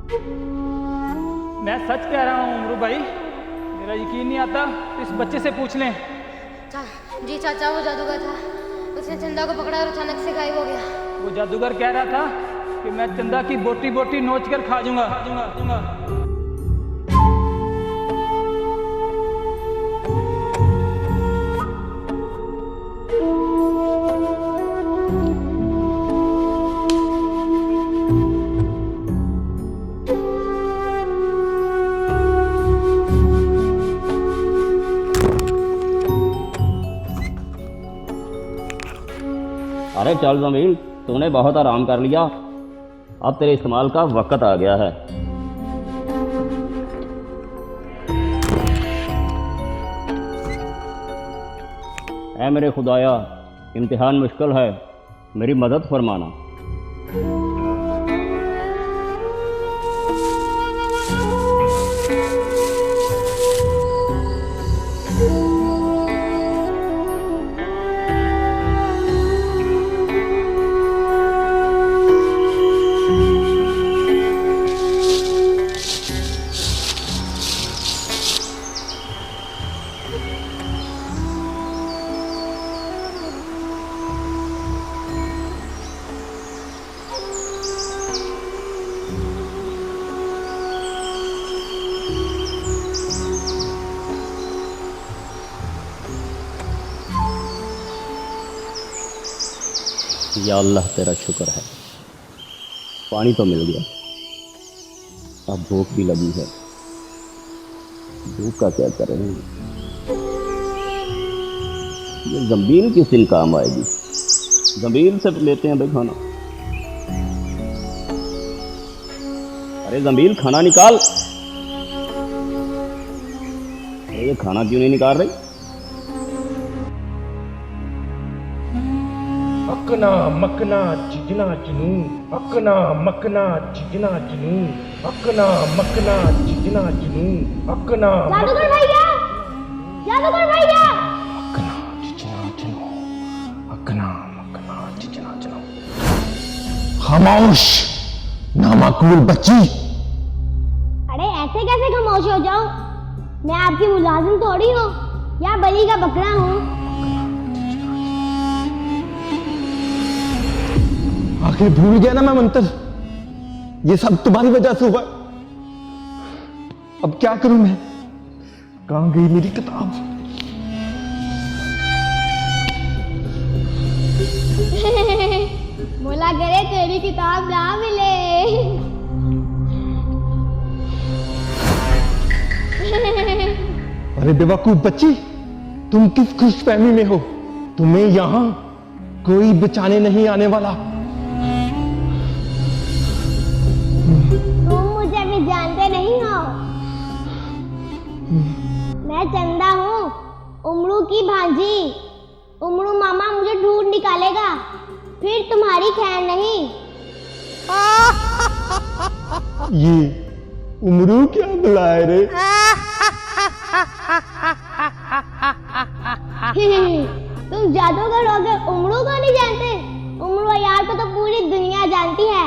मैं सच कह रहा हूँ उमरू भाई, मेरा यकीन नहीं आता तो इस बच्चे से पूछ लें। जी चाचा, वो जादूगर था, उसने चंदा को पकड़ा और अचानक से गायब हो गया। वो जादूगर कह रहा था कि मैं चंदा की बोटी बोटी नोच कर खा जाऊंगा। अरे चल जमील, तूने बहुत आराम कर लिया, अब तेरे इस्तेमाल का वक्त आ गया है। ऐ मेरे खुदाया, इम्तिहान मुश्किल है, मेरी मदद फरमाना। या अल्लाह तेरा शुक्र है, पानी तो मिल गया, अब भूख भी लगी है। भूख का क्या करेंगे? ये जंबील किस दिन काम आएगी? जंबील से लेते हैं भाई खाना। अरे जंबील, खाना निकाल। अरे ये खाना क्यों नहीं निकाल रही? अकना मकना चिजना चिनू, अकना मकना चिजना चिनू, अकना मकना चिजना चिनू, अकना जादूगर भैया, जादूगर भैया। अकना चिजना चिनू, अकना मकना चिजना चिनू। खामोश नामाकूल बच्ची। अरे ऐसे कैसे खामोश हो जाऊं? मैं आपकी मुलाजिम थोड़ी हूँ या बलि का बकरा हूँ। आखिर भूल गया ना मैं मंत्र, ये सब तुम्हारी वजह से हुआ। अब क्या करूं मैं? कहां गई मेरी किताब? मोला करे तेरी किताब ना मिले। अरे बेवकूफ बच्ची, तुम किस खुशफहमी में हो? तुम्हें यहां कोई बचाने नहीं आने वाला। तुम मुझे अभी जानते नहीं हो। मैं चंदा हूँ, उमरू की भांजी। उमरू मामा मुझे ढूंढ निकालेगा, फिर तुम्हारी खैर नहीं। ये उमरू क्या बुलाए रे? तुम जादूगर हो गए, उमरू को नहीं जानते? उमरू यार को तो पूरी दुनिया जानती है।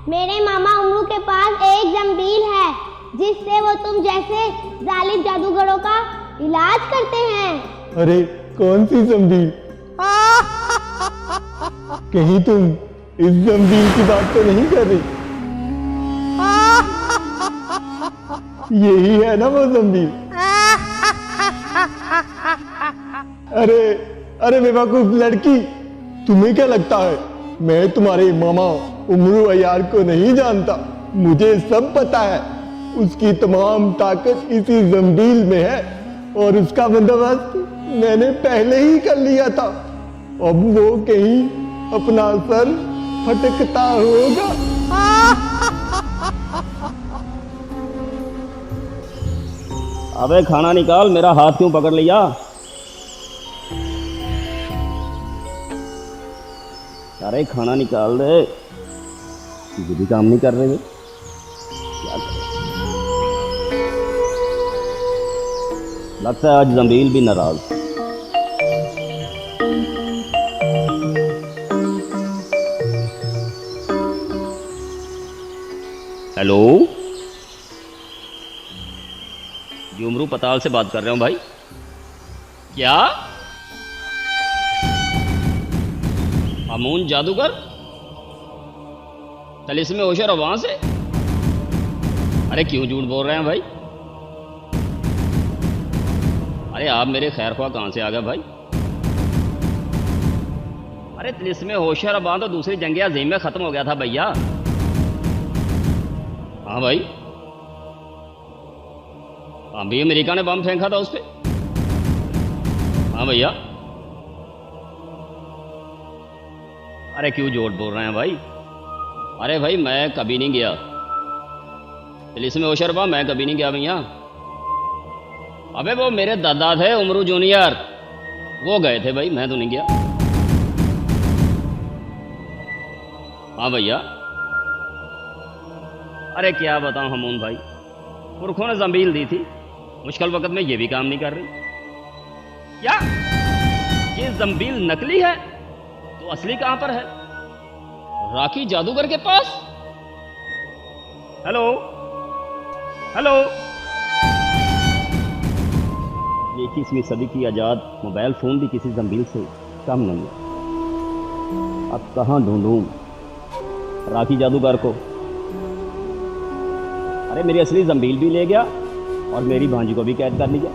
मेरे मामा उमरू के पास एक जंबील है, जिससे वो तुम जैसे जालिम जादूगरों का इलाज करते हैं। अरे कौन सी जंबील? कहीं तुम इस जंबील की बात तो नहीं कर रही? यही है ना वो जंबील? अरे अरे बेवकूफ लड़की, तुम्हें क्या लगता है मैं तुम्हारे मामा उमरू अय्यार को नहीं जानता? मुझे सब पता है। उसकी तमाम ताकत इसी जंबील में है और उसका बंदोबस्त मैंने पहले ही कर लिया था। अब वो कहीं अपना सर फटकता होगा। अबे खाना निकाल, मेरा हाथ क्यों पकड़ लिया? अरे खाना निकाल दे, ये भी काम नहीं कर रहे। क्या लगता है आज जंबील भी नाराज। हेलो उमरू पताल से बात कर रहा हूँ भाई। क्या? अमून जादूगर? तिलिस्म होशर वहां से? अरे क्यों झूठ बोल रहे हैं भाई? अरे आप मेरे खैर ख्वाह कहाँ से आ गए भाई? अरे तिलिस्म होशर बांध तो दूसरी जंग अजीम में खत्म हो गया था भैया। हाँ भाई, अभी अमेरिका ने बम फेंका था उस पर। हाँ भैया। अरे क्यों झूठ बोल रहे हैं भाई? अरे भाई मैं कभी नहीं गया तिलिस्म होशर बांध, मैं कभी नहीं गया भैया। अबे वो मेरे दादा थे उमरू जूनियर, वो गए थे भाई, मैं तो नहीं गया। हाँ भैया। अरे क्या बताऊं हमून भाई, पुरखों ने जंबील दी थी, मुश्किल वक्त में ये भी काम नहीं कर रही। क्या ये जंबील नकली है तो असली कहां पर है? राखी जादूगर के पास? Hello hello. ये 21वीं सदी की आजाद मोबाइल फोन भी किसी जंबील से कम नहीं है। अब कहां ढूंढूं राखी जादूगर को? अरे मेरी असली जंबील भी ले गया और मेरी भांजी को भी कैद कर लिया।